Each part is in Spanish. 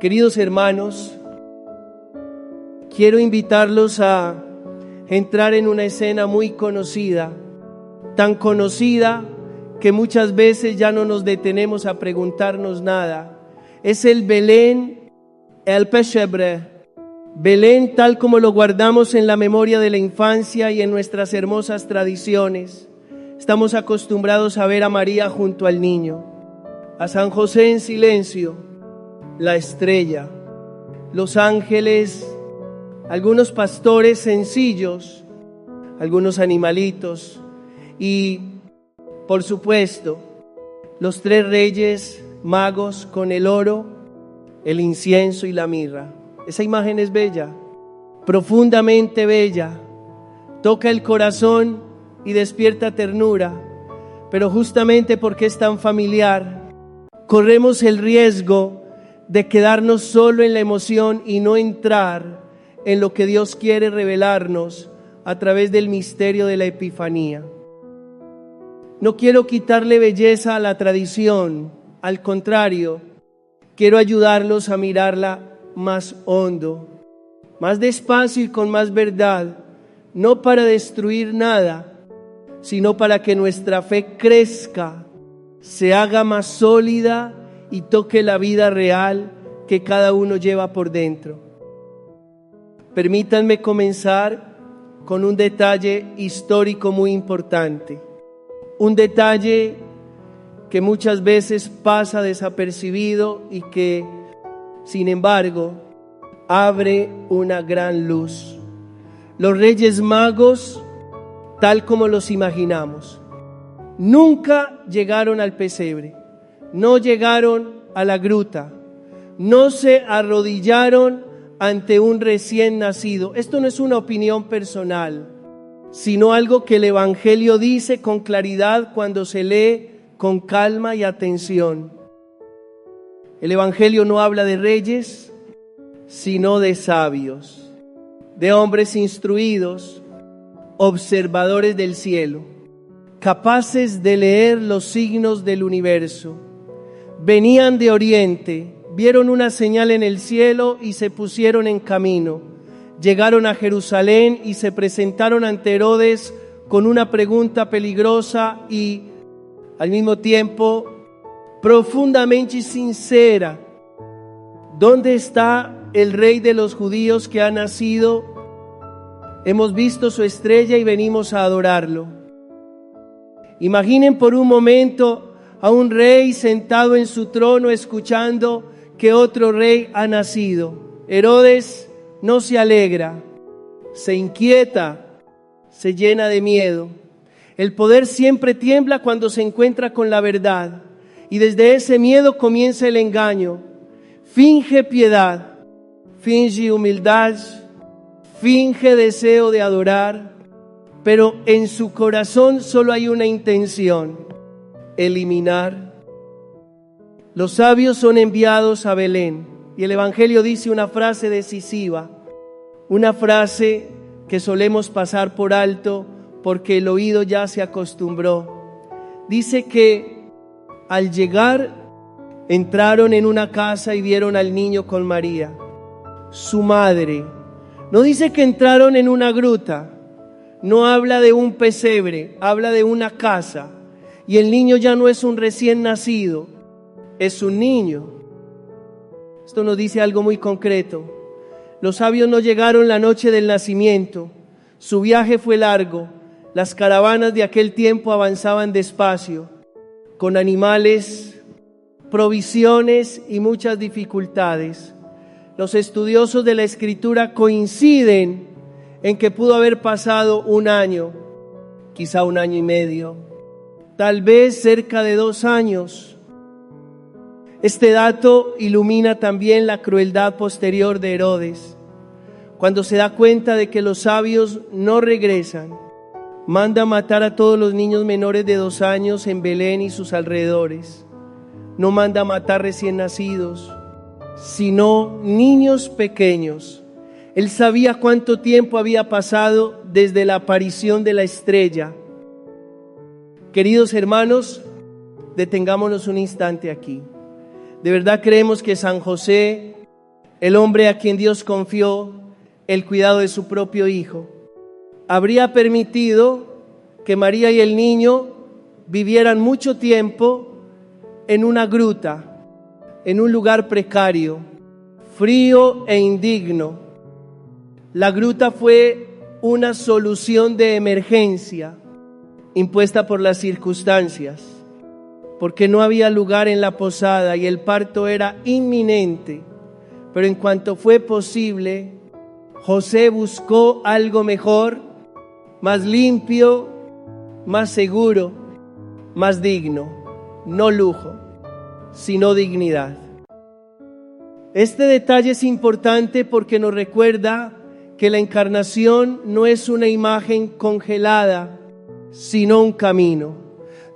Queridos hermanos, quiero invitarlos a entrar en una escena muy conocida, tan conocida que muchas veces ya no nos detenemos a preguntarnos nada. Es el Belén, el Peshebre, Belén tal como lo guardamos en la memoria de la infancia y en nuestras hermosas tradiciones. Estamos acostumbrados a ver a María junto al niño, a San José en silencio, la estrella, los ángeles, algunos pastores sencillos, algunos animalitos y, por supuesto, los tres reyes magos con el oro, el incienso y la mirra. Esa imagen es bella, profundamente bella, toca el corazón y despierta ternura, pero justamente porque es tan familiar, corremos el riesgo de quedarnos solo en la emoción y no entrar en lo que Dios quiere revelarnos a través del misterio de la Epifanía. No quiero quitarle belleza a la tradición, al contrario, quiero ayudarlos a mirarla más hondo, más despacio y con más verdad, no para destruir nada, sino para que nuestra fe crezca, se haga más sólida y toque la vida real que cada uno lleva por dentro. Permítanme comenzar con un detalle histórico muy importante, un detalle que muchas veces pasa desapercibido y que, sin embargo, abre una gran luz. Los Reyes Magos, tal como los imaginamos, nunca llegaron al pesebre, no llegaron a la gruta, no se arrodillaron ante un recién nacido. Esto no es una opinión personal, sino algo que el Evangelio dice con claridad cuando se lee con calma y atención. El Evangelio no habla de reyes, sino de sabios, de hombres instruidos, observadores del cielo, capaces de leer los signos del universo. Venían de Oriente, vieron una señal en el cielo y se pusieron en camino. Llegaron a Jerusalén y se presentaron ante Herodes con una pregunta peligrosa y, al mismo tiempo, profundamente sincera. ¿Dónde está el rey de los judíos que ha nacido? Hemos visto su estrella y venimos a adorarlo. Imaginen por un momento a un rey sentado en su trono escuchando que otro rey ha nacido. Herodes no se alegra, se inquieta, se llena de miedo. El poder siempre tiembla cuando se encuentra con la verdad, y desde ese miedo comienza el engaño. Finge piedad, finge humildad, finge deseo de adorar, pero en su corazón solo hay una intención: eliminar. Los sabios son enviados a Belén, y el Evangelio dice una frase decisiva, una frase que solemos pasar por alto porque el oído ya se acostumbró. Dice que al llegar entraron en una casa y vieron al niño con María, su madre. No dice que entraron en una gruta, no habla de un pesebre, habla de una casa. Y el niño ya no es un recién nacido, es un niño. Esto nos dice algo muy concreto. Los sabios no llegaron la noche del nacimiento, su viaje fue largo. Las caravanas de aquel tiempo avanzaban despacio, con animales, provisiones y muchas dificultades. Los estudiosos de la Escritura coinciden en que pudo haber pasado un año, quizá un año y medio, tal vez cerca de 2 años. Este dato ilumina también la crueldad posterior de Herodes. Cuando se da cuenta de que los sabios no regresan, manda matar a todos los niños menores de 2 años en Belén y sus alrededores. No manda matar recién nacidos, sino niños pequeños. Él sabía cuánto tiempo había pasado desde la aparición de la estrella. Queridos hermanos, detengámonos un instante aquí. ¿De verdad creemos que San José el hombre a quien Dios confió el cuidado de su propio hijo, habría permitido que María y el niño vivieran mucho tiempo en una gruta, en un lugar precario, frío e indigno. La gruta fue una solución de emergencia impuesta por las circunstancias, porque no había lugar en la posada y el parto era inminente. Pero en cuanto fue posible, José buscó algo mejor, más limpio, más seguro, más digno, no lujo, sino dignidad. Este detalle es importante porque nos recuerda que la encarnación no es una imagen congelada, sino un camino.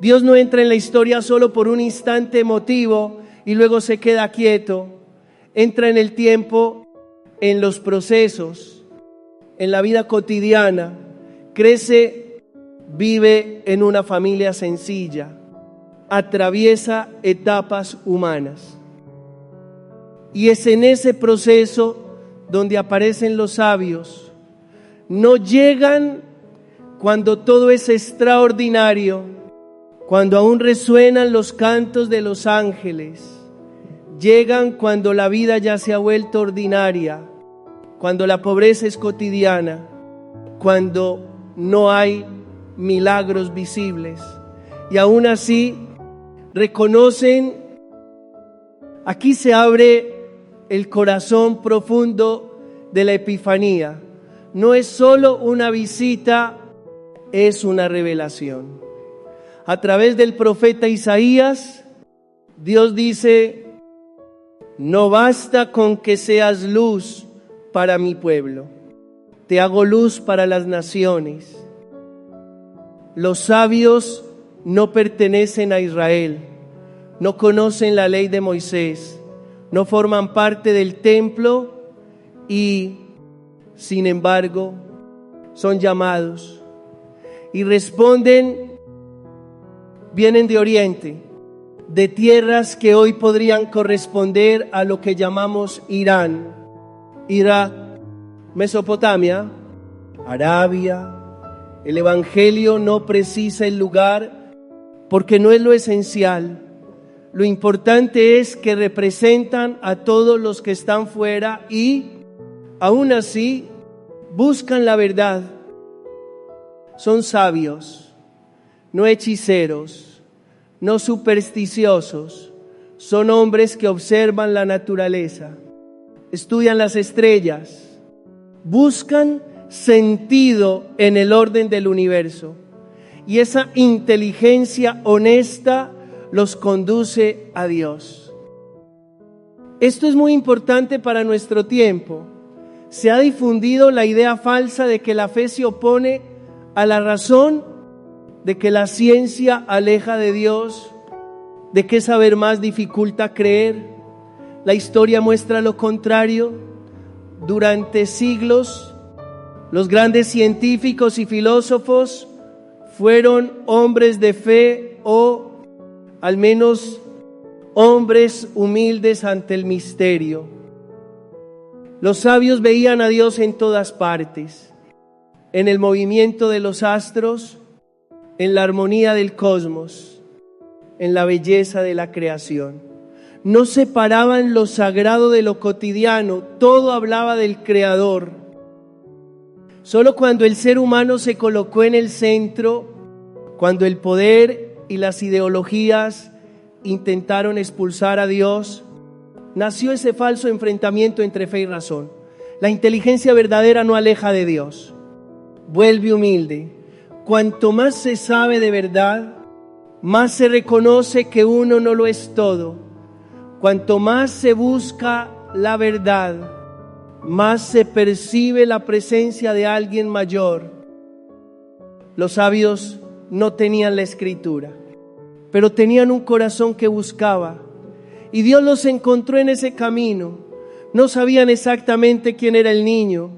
Dios no entra en la historia solo por un instante emotivo y luego se queda quieto. Entra en el tiempo, en los procesos, en la vida cotidiana. Crece, vive en una familia sencilla, atraviesa etapas humanas. Y es en ese proceso donde aparecen los sabios. No llegan cuando todo es extraordinario, cuando aún resuenan los cantos de los ángeles. Llegan cuando la vida ya se ha vuelto ordinaria, cuando la pobreza es cotidiana, cuando no hay milagros visibles. Y aún así reconocen, aquí se abre el corazón profundo de la Epifanía. No es solo una visita, es una revelación. A través del profeta Isaías, Dios dice: no basta con que seas luz para mi pueblo, te hago luz para las naciones. Los sabios no pertenecen a Israel, no conocen la ley de Moisés, no forman parte del templo y, sin embargo, son llamados y responden, vienen de Oriente, de tierras que hoy podrían corresponder a lo que llamamos Irán, Irak, Mesopotamia, Arabia. El Evangelio no precisa el lugar porque no es lo esencial. Lo importante es que representan a todos los que están fuera y, aún así, buscan la verdad. Son sabios, no hechiceros, no supersticiosos. Son hombres que observan la naturaleza, estudian las estrellas, buscan sentido en el orden del universo. Y esa inteligencia honesta los conduce a Dios. Esto es muy importante para nuestro tiempo. Se ha difundido la idea falsa de que la fe se opone a la razón, de que la ciencia aleja de Dios, de que saber más dificulta creer. La historia muestra lo contrario. Durante siglos, los grandes científicos y filósofos fueron hombres de fe o al menos hombres humildes ante el misterio. Los sabios veían a Dios en todas partes, en el movimiento de los astros, en la armonía del cosmos, en la belleza de la creación. No separaban lo sagrado de lo cotidiano, todo hablaba del Creador. Solo cuando el ser humano se colocó en el centro, cuando el poder y las ideologías intentaron expulsar a Dios, nació ese falso enfrentamiento entre fe y razón. La inteligencia verdadera no aleja de Dios, vuelve humilde. Cuanto más se sabe de verdad, más se reconoce que uno no lo es todo. Cuanto más se busca la verdad, más se percibe la presencia de alguien mayor. Los sabios no tenían la escritura, pero tenían un corazón que buscaba. Y Dios los encontró en ese camino. No sabían exactamente quién era el niño,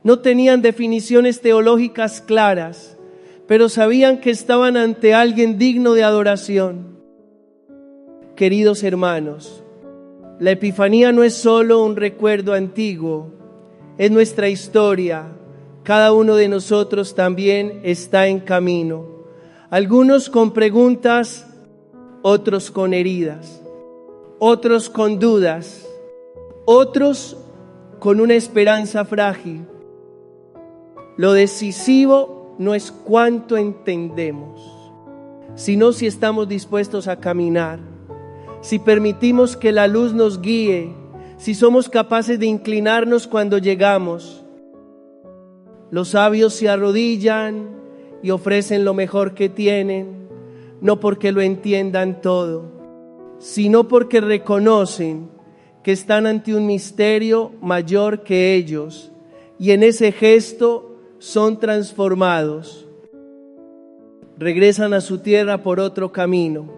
no tenían definiciones teológicas claras, pero sabían que estaban ante alguien digno de adoración. Queridos hermanos, La Epifanía no es solo un recuerdo antiguo, es nuestra historia. Cada uno de nosotros también está en camino. Algunos con preguntas, otros con heridas, otros con dudas, otros con una esperanza frágil. Lo decisivo no es cuánto entendemos, sino si estamos dispuestos a caminar, si permitimos que la luz nos guíe, si somos capaces de inclinarnos cuando llegamos. Los sabios se arrodillan y ofrecen lo mejor que tienen, no porque lo entiendan todo, sino porque reconocen que están ante un misterio mayor que ellos, y en ese gesto son transformados. Regresan a su tierra por otro camino.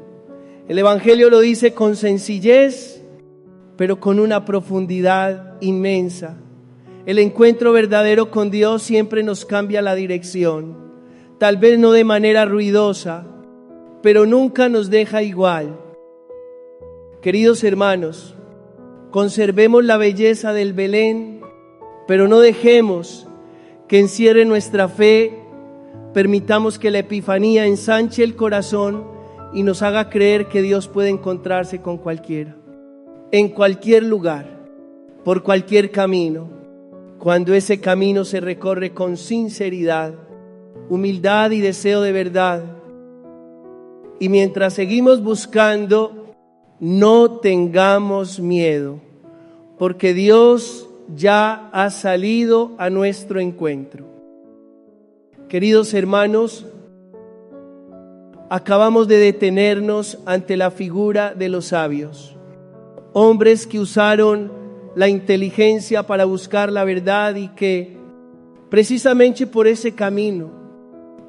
El Evangelio lo dice con sencillez, pero con una profundidad inmensa. El encuentro verdadero con Dios siempre nos cambia la dirección, tal vez no de manera ruidosa, pero nunca nos deja igual. Queridos hermanos, conservemos la belleza del Belén, pero no dejemos que encierre nuestra fe. Permitamos que la Epifanía ensanche el corazón y nos haga creer que Dios puede encontrarse con cualquiera, en cualquier lugar, por cualquier camino, cuando ese camino se recorre con sinceridad, humildad y deseo de verdad. Y mientras seguimos buscando, no tengamos miedo, porque Dios ya ha salido a nuestro encuentro. Queridos hermanos, acabamos de detenernos ante la figura de los sabios, hombres que usaron la inteligencia para buscar la verdad y que precisamente por ese camino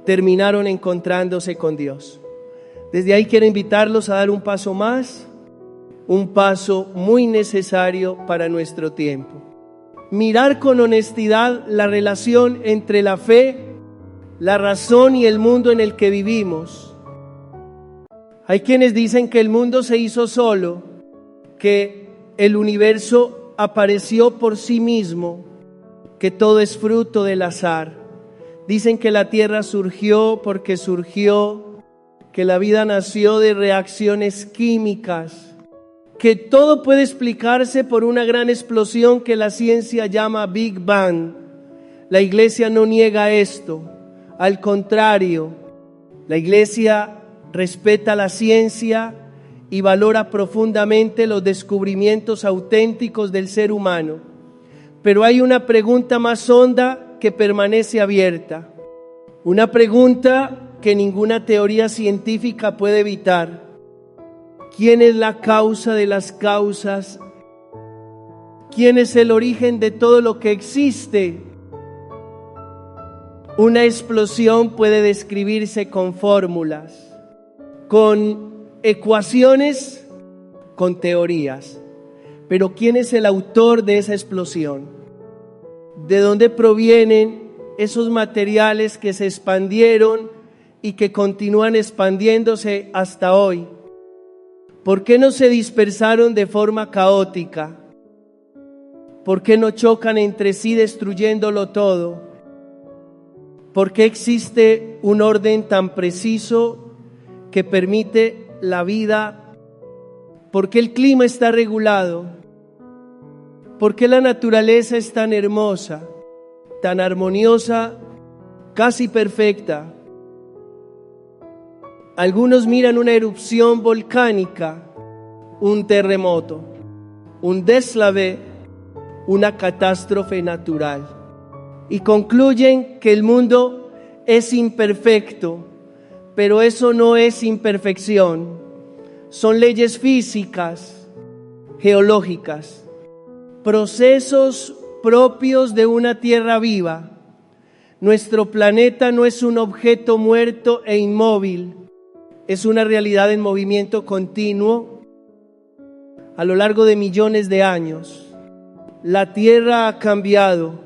terminaron encontrándose con Dios. Desde ahí quiero invitarlos a dar un paso más, un paso muy necesario para nuestro tiempo. Mirar con honestidad la relación entre la fe, la razón y el mundo en el que vivimos. Hay quienes dicen que el mundo se hizo solo, que el universo apareció por sí mismo, que todo es fruto del azar. Dicen que la tierra surgió porque surgió, que la vida nació de reacciones químicas, que todo puede explicarse por una gran explosión que la ciencia llama Big Bang. La Iglesia no niega esto, al contrario, la Iglesia respeta la ciencia y valora profundamente los descubrimientos auténticos del ser humano. Pero hay una pregunta más honda que permanece abierta, una pregunta que ninguna teoría científica puede evitar. ¿Quién es la causa de las causas? ¿Quién es el origen de todo lo que existe? Una explosión puede describirse con fórmulas, con ecuaciones, con teorías. Pero ¿quién es el autor de esa explosión? ¿De dónde provienen esos materiales que se expandieron y que continúan expandiéndose hasta hoy? ¿Por qué no se dispersaron de forma caótica? ¿Por qué no chocan entre sí destruyéndolo todo? ¿Por qué existe un orden tan preciso que permite la vida? ¿Por qué el clima está regulado? ¿Por qué la naturaleza es tan hermosa, tan armoniosa, casi perfecta? Algunos miran una erupción volcánica, un terremoto, un déslave, una catástrofe natural, y concluyen que el mundo es imperfecto, pero eso no es imperfección, son leyes físicas, geológicas, procesos propios de una tierra viva. Nuestro planeta no es un objeto muerto e inmóvil, es una realidad en movimiento continuo a lo largo de millones de años. La tierra ha cambiado,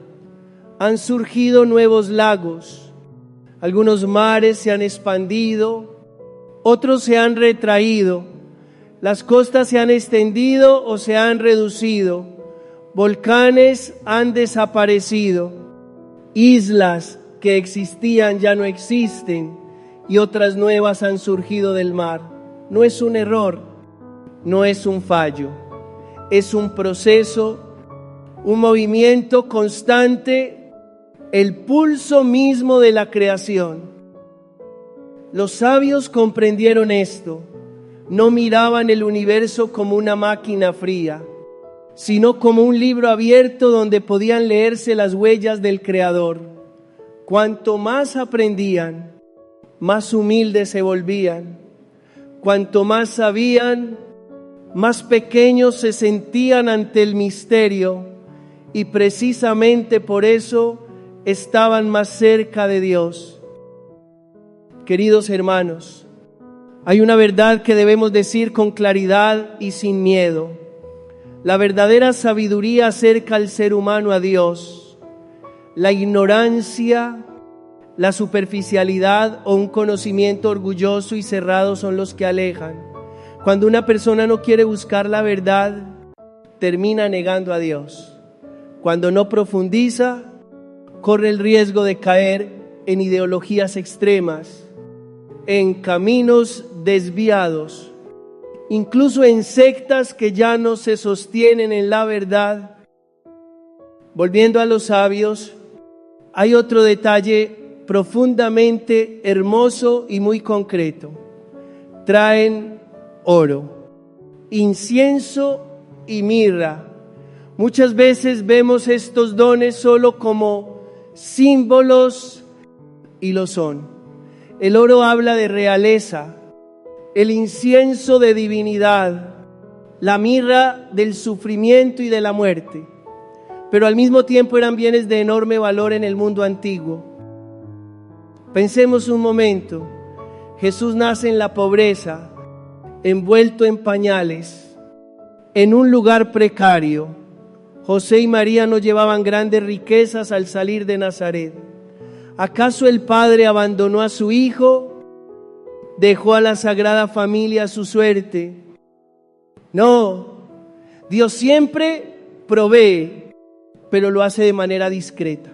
han surgido nuevos lagos, algunos mares se han expandido, otros se han retraído, Las costas se han extendido o se han reducido, volcanes han desaparecido, islas que existían ya no existen y otras nuevas han surgido del mar. No es un error, no es un fallo, es un proceso, un movimiento constante, el pulso mismo de la creación. Los sabios comprendieron esto. No miraban el universo como una máquina fría, sino como un libro abierto donde podían leerse las huellas del Creador. Cuanto más aprendían, más humildes se volvían. Cuanto más sabían, más pequeños se sentían ante el misterio, y precisamente por eso estaban más cerca de Dios. Queridos hermanos, hay una verdad que debemos decir con claridad y sin miedo. La verdadera sabiduría acerca al ser humano a Dios. La ignorancia, la superficialidad o un conocimiento orgulloso y cerrado son los que alejan. Cuando una persona no quiere buscar la verdad, termina negando a Dios. Cuando no profundiza, corre el riesgo de caer en ideologías extremas, en caminos desviados, incluso en sectas que ya no se sostienen en la verdad. Volviendo a los sabios, hay otro detalle profundamente hermoso y muy concreto. Traen oro, incienso y mirra. Muchas veces vemos estos dones solo como símbolos y lo son. El oro habla de realeza, el incienso de divinidad, la mirra del sufrimiento y de la muerte, pero al mismo tiempo eran bienes de enorme valor en el mundo antiguo. Pensemos un momento, Jesús nace en la pobreza, envuelto en pañales, en un lugar precario. José y María no llevaban grandes riquezas al salir de Nazaret. ¿Acaso el Padre abandonó a su Hijo? ¿Dejó a la Sagrada Familia a su suerte? No, Dios siempre provee, pero lo hace de manera discreta,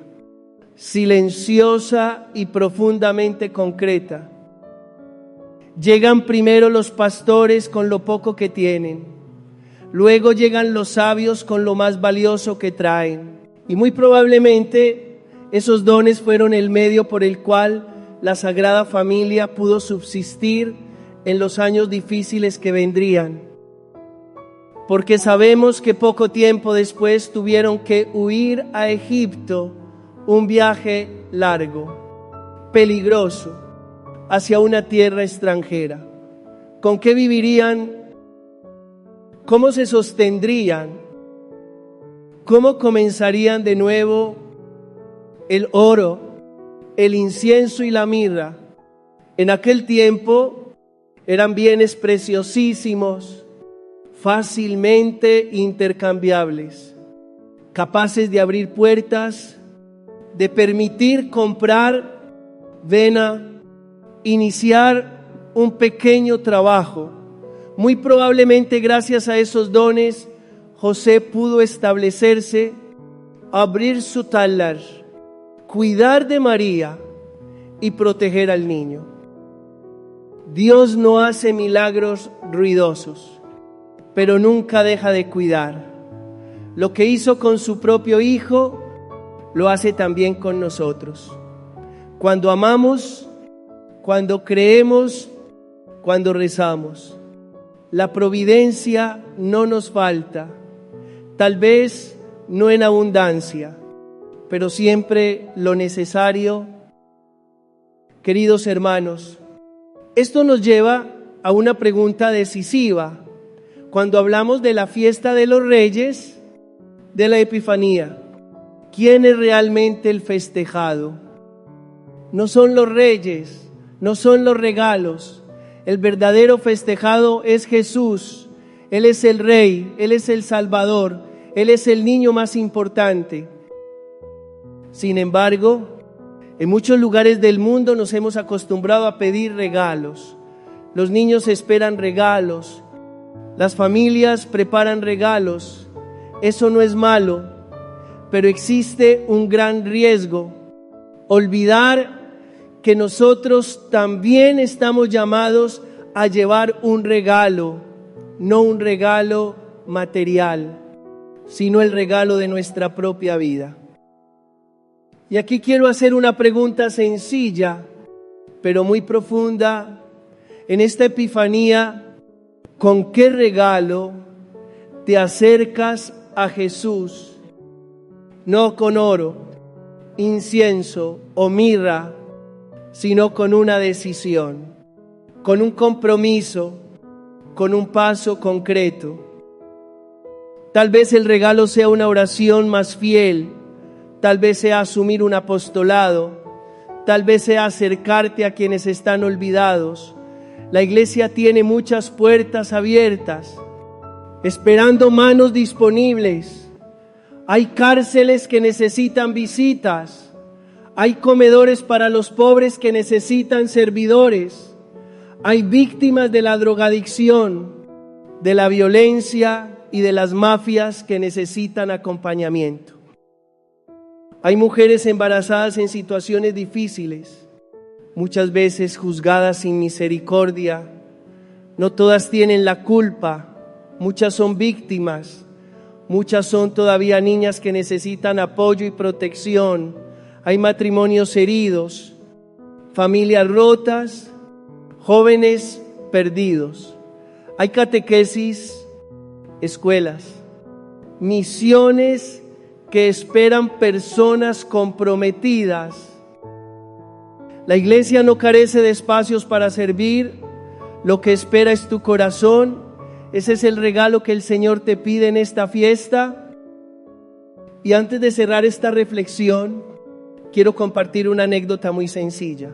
silenciosa y profundamente concreta. Llegan primero los pastores con lo poco que tienen, luego llegan los sabios con lo más valioso que traen, y muy probablemente esos dones fueron el medio por el cual la Sagrada Familia pudo subsistir en los años difíciles que vendrían. Porque sabemos que poco tiempo después tuvieron que huir a Egipto, un viaje largo, peligroso, hacia una tierra extranjera. ¿Con qué vivirían? ¿Cómo se sostendrían? ¿Cómo comenzarían de nuevo el oro, el incienso y la mirra? En aquel tiempo eran bienes preciosísimos, fácilmente intercambiables, capaces de abrir puertas, de permitir comprar, iniciar un pequeño trabajo. Muy probablemente gracias a esos dones, José pudo establecerse, abrir su talar, cuidar de María y proteger al niño. Dios no hace milagros ruidosos, pero nunca deja de cuidar. Lo que hizo con su propio Hijo, lo hace también con nosotros. Cuando amamos, cuando creemos, cuando rezamos, la providencia no nos falta, tal vez no en abundancia, pero siempre lo necesario. Queridos hermanos, esto nos lleva a una pregunta decisiva. Cuando hablamos de la fiesta de los Reyes, de la Epifanía, ¿quién es realmente el festejado? No son los reyes, no son los regalos. El verdadero festejado es Jesús. Él es el Rey, Él es el Salvador, Él es el niño más importante. Sin embargo, en muchos lugares del mundo nos hemos acostumbrado a pedir regalos. Los niños esperan regalos. Las familias preparan regalos, eso no es malo, pero existe un gran riesgo: olvidar que nosotros también estamos llamados a llevar un regalo, no un regalo material, sino el regalo de nuestra propia vida. Y aquí quiero hacer una pregunta sencilla, pero muy profunda. En esta Epifanía, ¿con qué regalo te acercas a Jesús? No con oro, incienso o mirra, sino con una decisión, con un compromiso, con un paso concreto. Tal vez el regalo sea una oración más fiel, tal vez sea asumir un apostolado, tal vez sea acercarte a quienes están olvidados. La iglesia tiene muchas puertas abiertas, esperando manos disponibles. Hay cárceles que necesitan visitas. Hay comedores para los pobres que necesitan servidores. Hay víctimas de la drogadicción, de la violencia y de las mafias que necesitan acompañamiento. Hay mujeres embarazadas en situaciones difíciles, muchas veces juzgadas sin misericordia. No todas tienen la culpa, muchas son víctimas, muchas son todavía niñas que necesitan apoyo y protección. Hay matrimonios heridos, familias rotas, jóvenes perdidos. Hay catequesis, escuelas, misiones que esperan personas comprometidas. La iglesia no carece de espacios para servir. Lo que espera es tu corazón. Ese es el regalo que el Señor te pide en esta fiesta. Y antes de cerrar esta reflexión, quiero compartir una anécdota muy sencilla,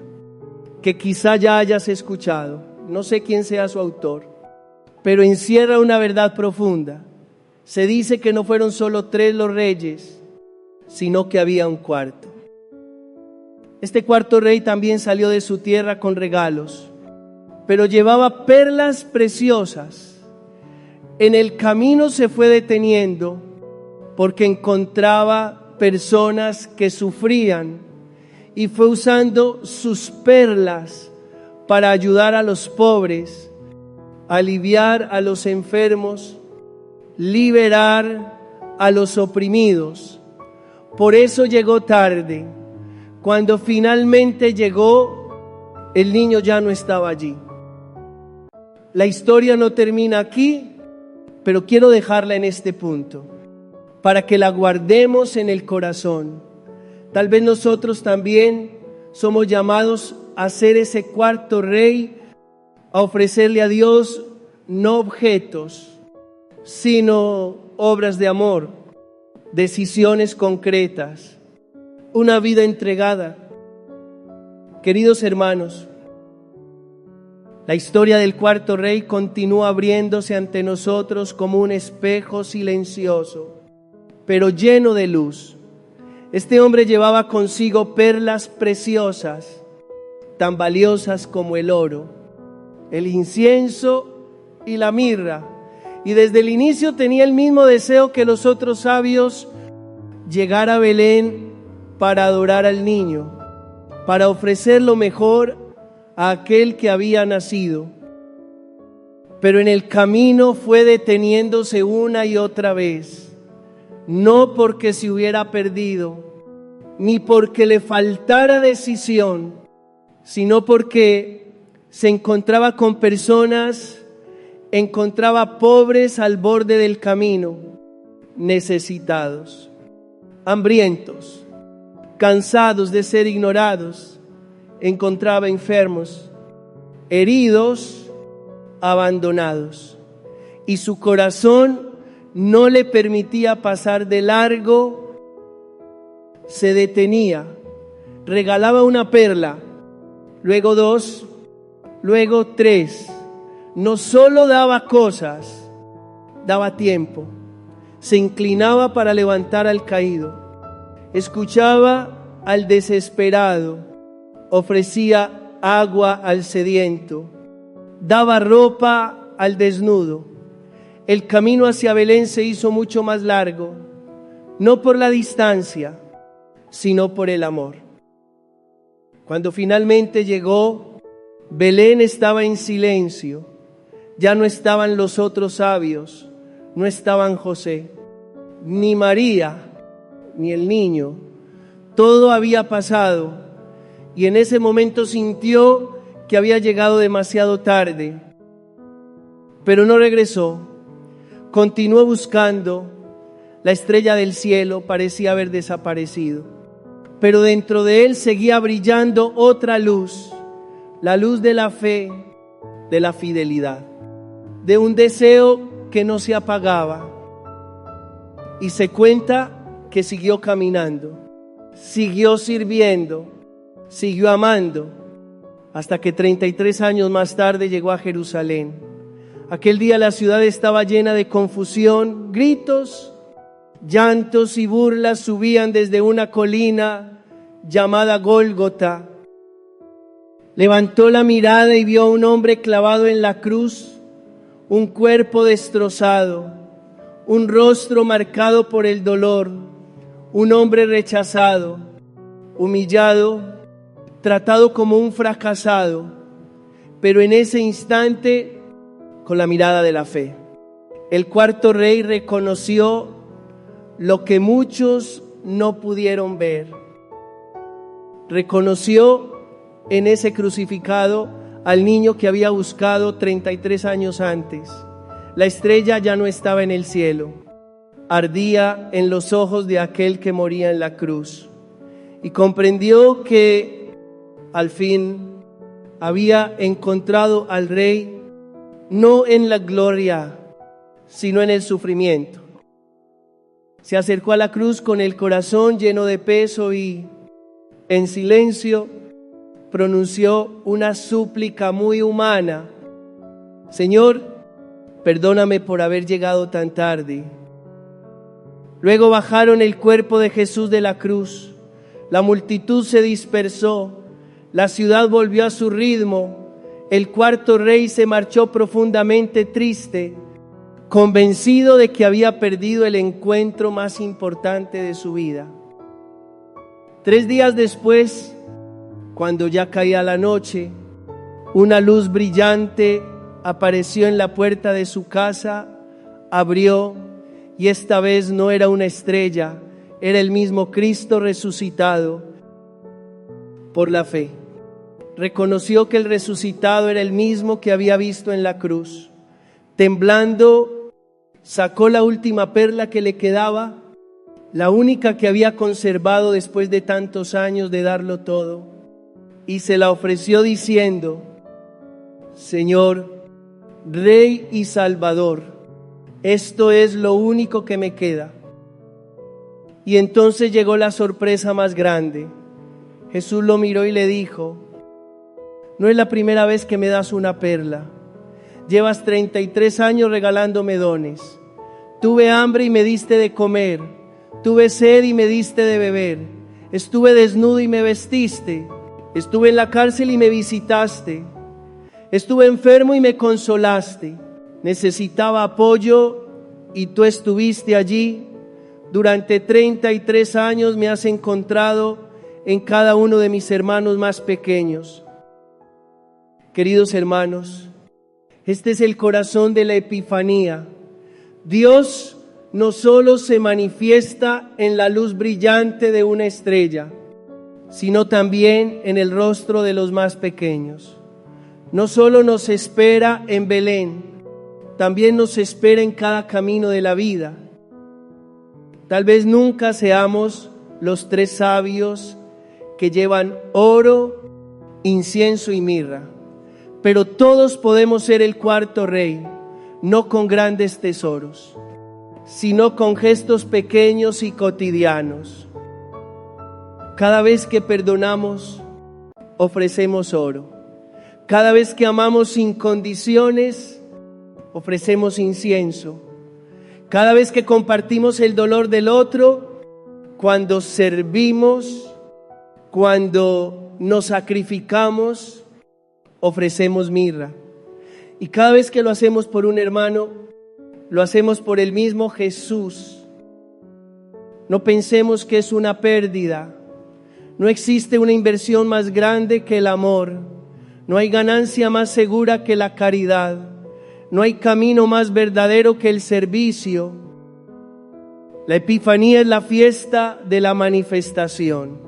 que quizá ya hayas escuchado. No sé quién sea su autor, pero encierra una verdad profunda. Se dice que no fueron solo 3 los reyes, sino que había un cuarto. Este cuarto rey también salió de su tierra con regalos, pero llevaba perlas preciosas. En el camino se fue deteniendo porque encontraba personas que sufrían y fue usando sus perlas para ayudar a los pobres, aliviar a los enfermos, liberar a los oprimidos. Por eso llegó tarde. Cuando finalmente llegó, el niño ya no estaba allí. La historia no termina aquí, pero quiero dejarla en este punto, para que la guardemos en el corazón. Tal vez nosotros también somos llamados a ser ese cuarto rey, a ofrecerle a Dios no objetos, sino obras de amor, decisiones concretas, una vida entregada. Queridos hermanos, la historia del cuarto rey continúa abriéndose ante nosotros como un espejo silencioso, pero lleno de luz. Este hombre llevaba consigo perlas preciosas, tan valiosas como el oro, el incienso y la mirra. Y desde el inicio tenía el mismo deseo que los otros sabios: llegar a Belén para adorar al niño, para ofrecer lo mejor a aquel que había nacido. Pero en el camino fue deteniéndose una y otra vez, no porque se hubiera perdido, ni porque le faltara decisión, sino porque se encontraba con personas, encontraba pobres al borde del camino, necesitados, hambrientos, cansados de ser ignorados. Encontraba enfermos, heridos, abandonados. Y su corazón no le permitía pasar de largo. Se detenía, regalaba una perla, luego 2, luego 3. No solo daba cosas, daba tiempo. Se inclinaba para levantar al caído, escuchaba al desesperado, ofrecía agua al sediento, daba ropa al desnudo. el camino hacia Belén se hizo mucho más largo, no por la distancia, sino por el amor. Cuando finalmente llegó, Belén estaba en silencio. Ya no estaban los otros sabios, no estaban José, ni María, ni el niño. Todo había pasado y en ese momento sintió que había llegado demasiado tarde. Pero no regresó, continuó buscando. La estrella del cielo parecía haber desaparecido, pero dentro de él seguía brillando otra luz, la luz de la fe, de la fidelidad, de un deseo que no se apagaba. Y se cuenta que siguió caminando, siguió sirviendo, siguió amando, hasta que 33 años más tarde llegó a Jerusalén. Aquel día la ciudad estaba llena de confusión, gritos, llantos y burlas subían desde una colina llamada Gólgota. Levantó la mirada y vio a un hombre clavado en la cruz, un cuerpo destrozado, un rostro marcado por el dolor, un hombre rechazado, humillado, tratado como un fracasado, pero en ese instante con la mirada de la fe. El cuarto rey reconoció lo que muchos no pudieron ver. Reconoció en ese crucificado al niño que había buscado 33 años antes. La estrella ya no estaba en el cielo, ardía en los ojos de aquel que moría en la cruz. Y comprendió que al fin había encontrado al Rey no en la gloria, sino en el sufrimiento. Se acercó a la cruz con el corazón lleno de peso y en silencio pronunció una súplica muy humana: Señor, perdóname por haber llegado tan tarde. Luego bajaron el cuerpo de Jesús de la cruz. La multitud se dispersó. La ciudad volvió a su ritmo. El cuarto rey se marchó profundamente triste, convencido de que había perdido el encuentro más importante de su vida. 3 días después, cuando ya caía la noche, una luz brillante apareció en la puerta de su casa, abrió, y esta vez no era una estrella, era el mismo Cristo resucitado. Por la fe, reconoció que el resucitado era el mismo que había visto en la cruz. Temblando, sacó la última perla que le quedaba, la única que había conservado después de tantos años de darlo todo, y se la ofreció diciendo: Señor, Rey y Salvador, esto es lo único que me queda. Y entonces llegó la sorpresa más grande. Jesús lo miró y le dijo: no es la primera vez que me das una perla. Llevas 33 años regalándome dones. Tuve hambre y me diste de comer. Tuve sed y me diste de beber. Estuve desnudo y me vestiste. Estuve en la cárcel y me visitaste. Estuve enfermo y me consolaste. Necesitaba apoyo y tú estuviste allí. Durante 33 años me has encontrado en cada uno de mis hermanos más pequeños. Queridos hermanos, este es el corazón de la Epifanía. Dios no solo se manifiesta en la luz brillante de una estrella, sino también en el rostro de los más pequeños. No solo nos espera en Belén, también nos espera en cada camino de la vida. Tal vez nunca seamos los 3 sabios que llevan oro, incienso y mirra, pero todos podemos ser el cuarto rey, no con grandes tesoros, sino con gestos pequeños y cotidianos. Cada vez que perdonamos, ofrecemos oro. Cada vez que amamos sin condiciones, ofrecemos incienso. Cada vez que compartimos el dolor del otro, cuando servimos, cuando nos sacrificamos, ofrecemos mirra. Y cada vez que lo hacemos por un hermano, lo hacemos por el mismo Jesús. No pensemos que es una pérdida. No existe una inversión más grande que el amor. No hay ganancia más segura que la caridad. No hay camino más verdadero que el servicio. La Epifanía es la fiesta de la manifestación.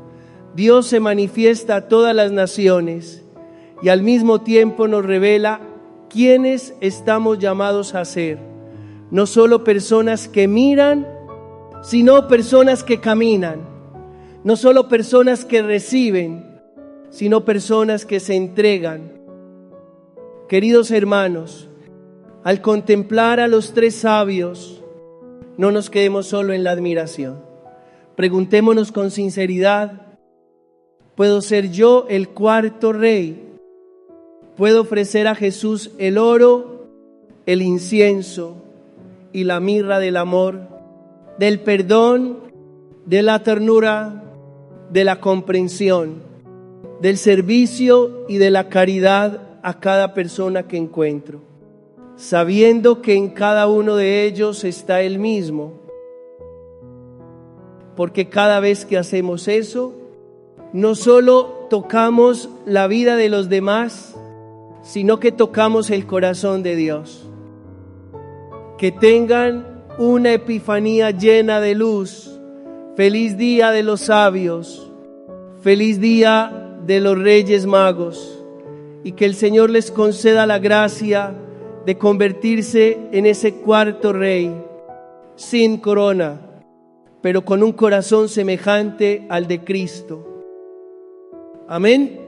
Dios se manifiesta a todas las naciones y al mismo tiempo nos revela quiénes estamos llamados a ser. No solo personas que miran, sino personas que caminan. No solo personas que reciben, sino personas que se entregan. Queridos hermanos, al contemplar a los tres sabios, no nos quedemos solo en la admiración. Preguntémonos con sinceridad: ¿puedo ser yo el cuarto rey? ¿Puedo ofrecer a Jesús el oro, el incienso y la mirra del amor, del perdón, de la ternura, de la comprensión, del servicio y de la caridad a cada persona que encuentro, sabiendo que en cada uno de ellos está el mismo? Porque cada vez que hacemos eso, no solo tocamos la vida de los demás, sino que tocamos el corazón de Dios. Que tengan una epifanía llena de luz. Feliz día de los sabios. Feliz día de los Reyes Magos. Y que el Señor les conceda la gracia de convertirse en ese cuarto rey, sin corona, pero con un corazón semejante al de Cristo. Amén.